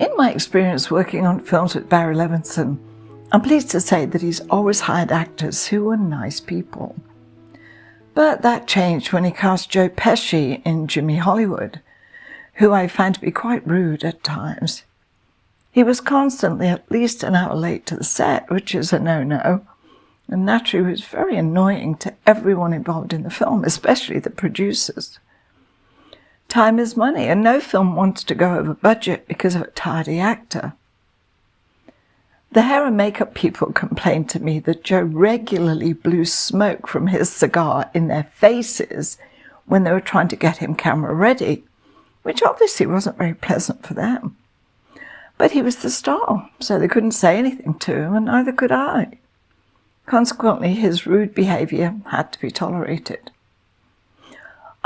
In my experience working on films with Barry Levinson, I'm pleased to say that he's always hired actors who were nice people. But that changed when he cast Joe Pesci in Jimmy Hollywood, who I found to be quite rude at times. He was constantly at least an hour late to the set, which is a no-no, and naturally was very annoying to everyone involved in the film, especially the producers. Time is money, and no film wants to go over budget because of a tardy actor. The hair and makeup people complained to me that Joe regularly blew smoke from his cigar in their faces when they were trying to get him camera ready, which obviously wasn't very pleasant for them. But he was the star, so they couldn't say anything to him, and neither could I. Consequently, his rude behaviour had to be tolerated.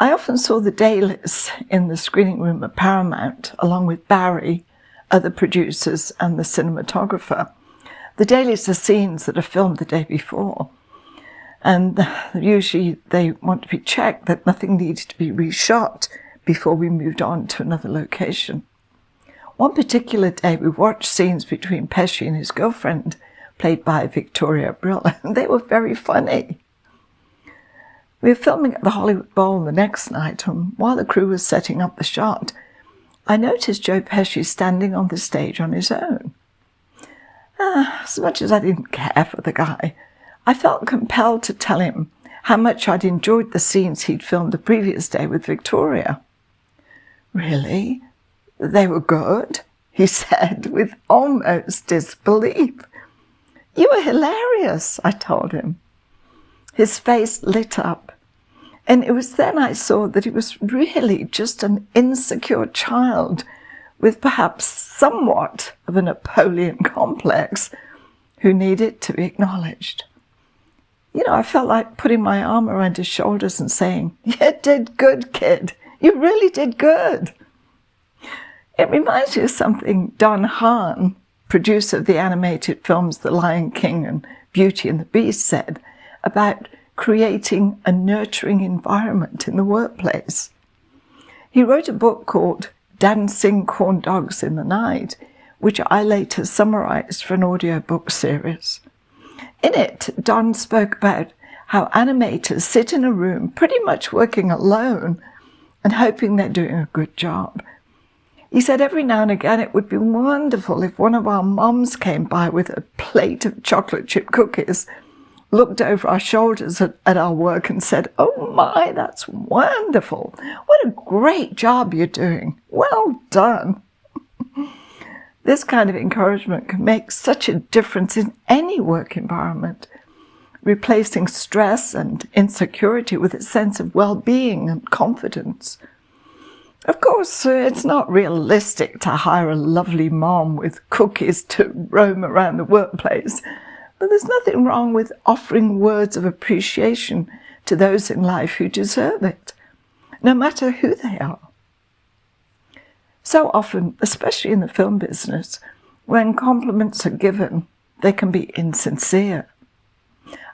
I often saw the dailies in the screening room at Paramount, along with Barry, other producers, and the cinematographer. The dailies are scenes that are filmed the day before, and usually they want to be checked that nothing needed to be reshot before we moved on to another location. One particular day we watched scenes between Pesci and his girlfriend, played by Victoria Brill, and they were very funny. We were filming at the Hollywood Bowl the next night, and while the crew was setting up the shot, I noticed Joe Pesci standing on the stage on his own. As much as I didn't care for the guy, I felt compelled to tell him how much I'd enjoyed the scenes he'd filmed the previous day with Victoria. "Really? They were good?" he said with almost disbelief. "You were hilarious," I told him. His face lit up, and it was then I saw that he was really just an insecure child with perhaps somewhat of a Napoleon complex who needed to be acknowledged. I felt like putting my arm around his shoulders and saying, "You did good, kid. You really did good." It reminds me of something Don Hahn, producer of the animated films The Lion King and Beauty and the Beast, said about creating a nurturing environment in the workplace. He wrote a book called Dancing Corn Dogs in the Night, which I later summarized for an audiobook series. In it, Don spoke about how animators sit in a room pretty much working alone and hoping they're doing a good job. He said every now and again it would be wonderful if one of our moms came by with a plate of chocolate chip cookies, looked over our shoulders at our work and said, "Oh my, that's wonderful. What a great job you're doing. Well done." This kind of encouragement can make such a difference in any work environment, replacing stress and insecurity with a sense of well-being and confidence. Of course, it's not realistic to hire a lovely mom with cookies to roam around the workplace, but there's nothing wrong with offering words of appreciation to those in life who deserve it, no matter who they are. So often, especially in the film business, when compliments are given, they can be insincere.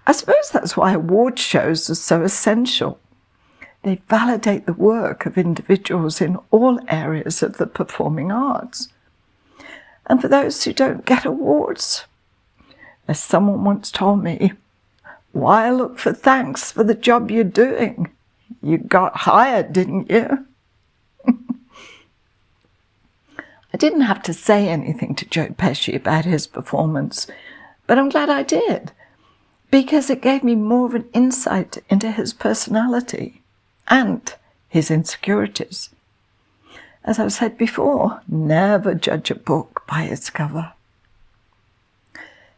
I suppose that's why award shows are so essential. They validate the work of individuals in all areas of the performing arts. And for those who don't get awards, as someone once told me, "Why look for thanks for the job you're doing? You got hired, didn't you?" I didn't have to say anything to Joe Pesci about his performance, but I'm glad I did, because it gave me more of an insight into his personality and his insecurities. As I've said before, never judge a book by its cover.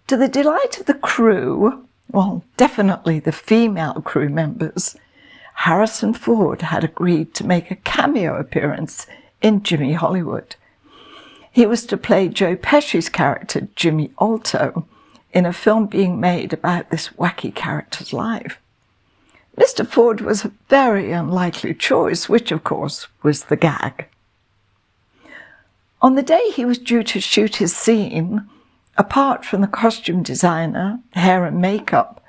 To the delight of the crew, well, definitely the female crew members, Harrison Ford had agreed to make a cameo appearance in Jimmy Hollywood. He was to play Joe Pesci's character, Jimmy Alto, in a film being made about this wacky character's life. Mr. Ford was a very unlikely choice, which, of course, was the gag. On the day he was due to shoot his scene, apart from the costume designer, hair and makeup,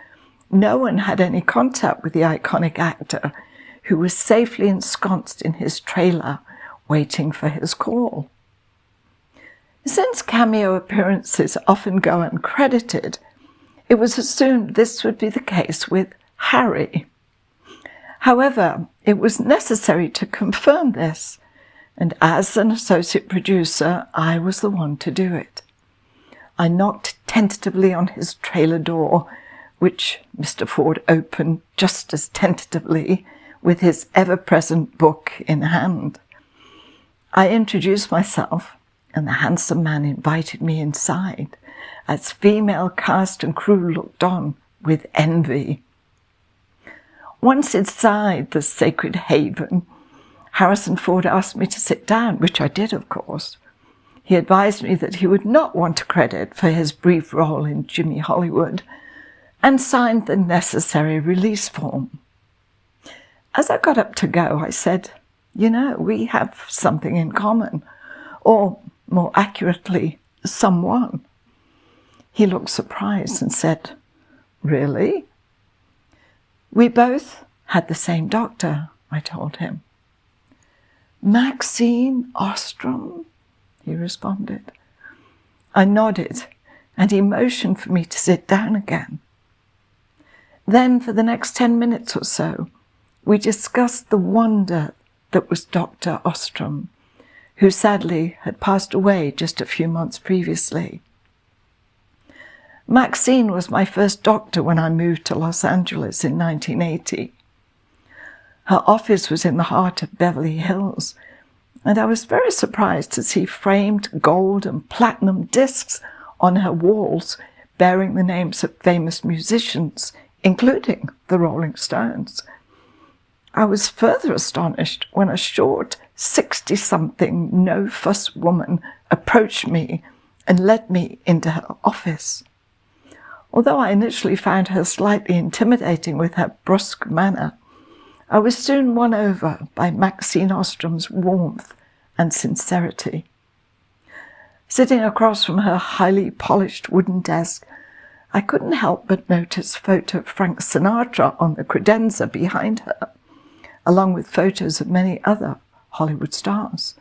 no one had any contact with the iconic actor, who was safely ensconced in his trailer, waiting for his call. Since cameo appearances often go uncredited, it was assumed this would be the case with Harry. However, it was necessary to confirm this, and as an associate producer, I was the one to do it. I knocked tentatively on his trailer door, which Mr. Ford opened just as tentatively with his ever-present book in hand. I introduced myself, and the handsome man invited me inside, as female cast and crew looked on with envy. Once inside the sacred haven, Harrison Ford asked me to sit down, which I did, of course. He advised me that he would not want credit for his brief role in Jimmy Hollywood, and signed the necessary release form. As I got up to go, I said, "You know, we have something in common, or more accurately, someone." He looked surprised and said, "Really?" "We both had the same doctor," I told him. "Maxine Ostrom?" he responded. I nodded, and he motioned for me to sit down again. Then, for the next 10 minutes or so, we discussed the wonder that was Dr. Ostrom, who sadly had passed away just a few months previously. Maxine was my first doctor when I moved to Los Angeles in 1980. Her office was in the heart of Beverly Hills, and I was very surprised to see framed gold and platinum discs on her walls bearing the names of famous musicians, including the Rolling Stones. I was further astonished when a short 60-something no-fuss woman approached me and led me into her office. Although I initially found her slightly intimidating with her brusque manner, I was soon won over by Maxine Ostrom's warmth and sincerity. Sitting across from her highly polished wooden desk, I couldn't help but notice a photo of Frank Sinatra on the credenza behind her, along with photos of many other Hollywood stars.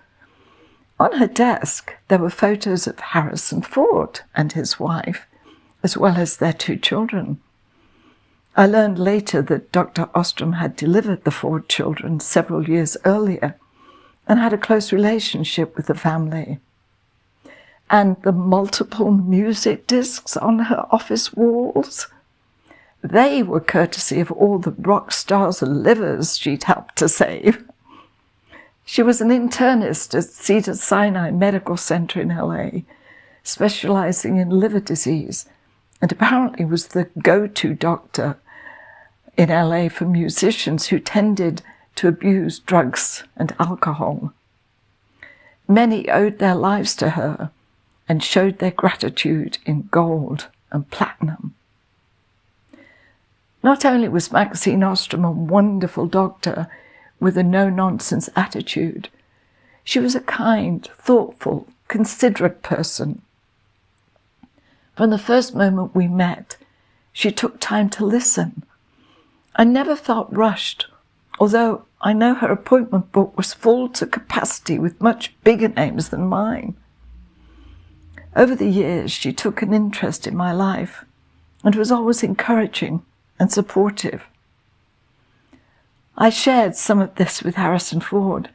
On her desk, there were photos of Harrison Ford and his wife, as well as their 2 children. I learned later that Dr. Ostrom had delivered the Ford children several years earlier and had a close relationship with the family. And the multiple music discs on her office walls, they were courtesy of all the rock stars' livers she'd helped to save. She was an internist at Cedars-Sinai Medical Center in LA, specializing in liver disease, and apparently was the go-to doctor in LA for musicians who tended to abuse drugs and alcohol. Many owed their lives to her and showed their gratitude in gold and platinum. Not only was Maxine Ostrom a wonderful doctor with a no-nonsense attitude, she was a kind, thoughtful, considerate person. From the first moment we met, she took time to listen. I never felt rushed, although I know her appointment book was full to capacity with much bigger names than mine. Over the years, she took an interest in my life and was always encouraging and supportive. I shared some of this with Harrison Ford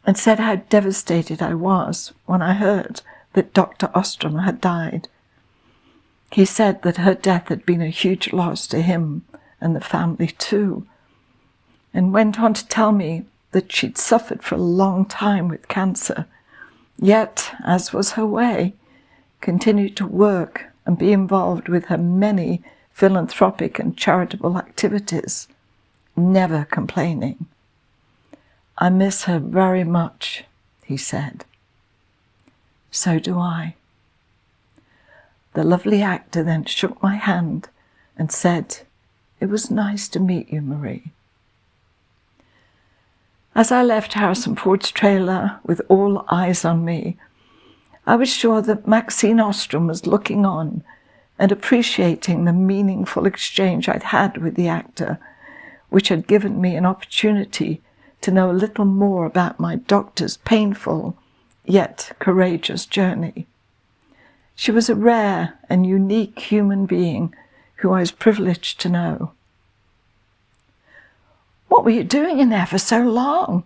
and said how devastated I was when I heard that Dr. Ostrom had died. He said that her death had been a huge loss to him and the family too, and went on to tell me that she'd suffered for a long time with cancer, yet, as was her way, continued to work and be involved with her many philanthropic and charitable activities, never complaining. "I miss her very much," he said. "So do I." The lovely actor then shook my hand and said, "It was nice to meet you, Marie." As I left Harrison Ford's trailer with all eyes on me, I was sure that Maxine Ostrom was looking on and appreciating the meaningful exchange I'd had with the actor, which had given me an opportunity to know a little more about my doctor's painful yet courageous journey. She was a rare and unique human being who I was privileged to know. "What were you doing in there for so long?"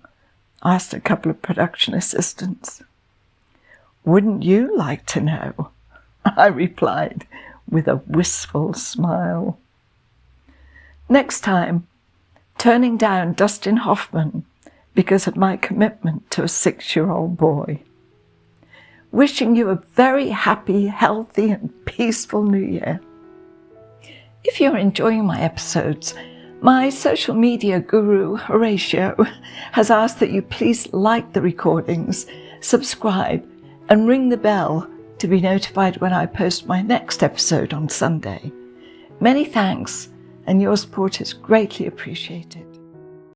asked a couple of production assistants. "Wouldn't you like to know?" I replied with a wistful smile. Next time, turning down Dustin Hoffman because of my commitment to a 6-year-old boy. Wishing you a very happy, healthy and peaceful New Year. If you're enjoying my episodes, my social media guru, Horatio, has asked that you please like the recordings, subscribe, and ring the bell to be notified when I post my next episode on Sunday. Many thanks, and your support is greatly appreciated.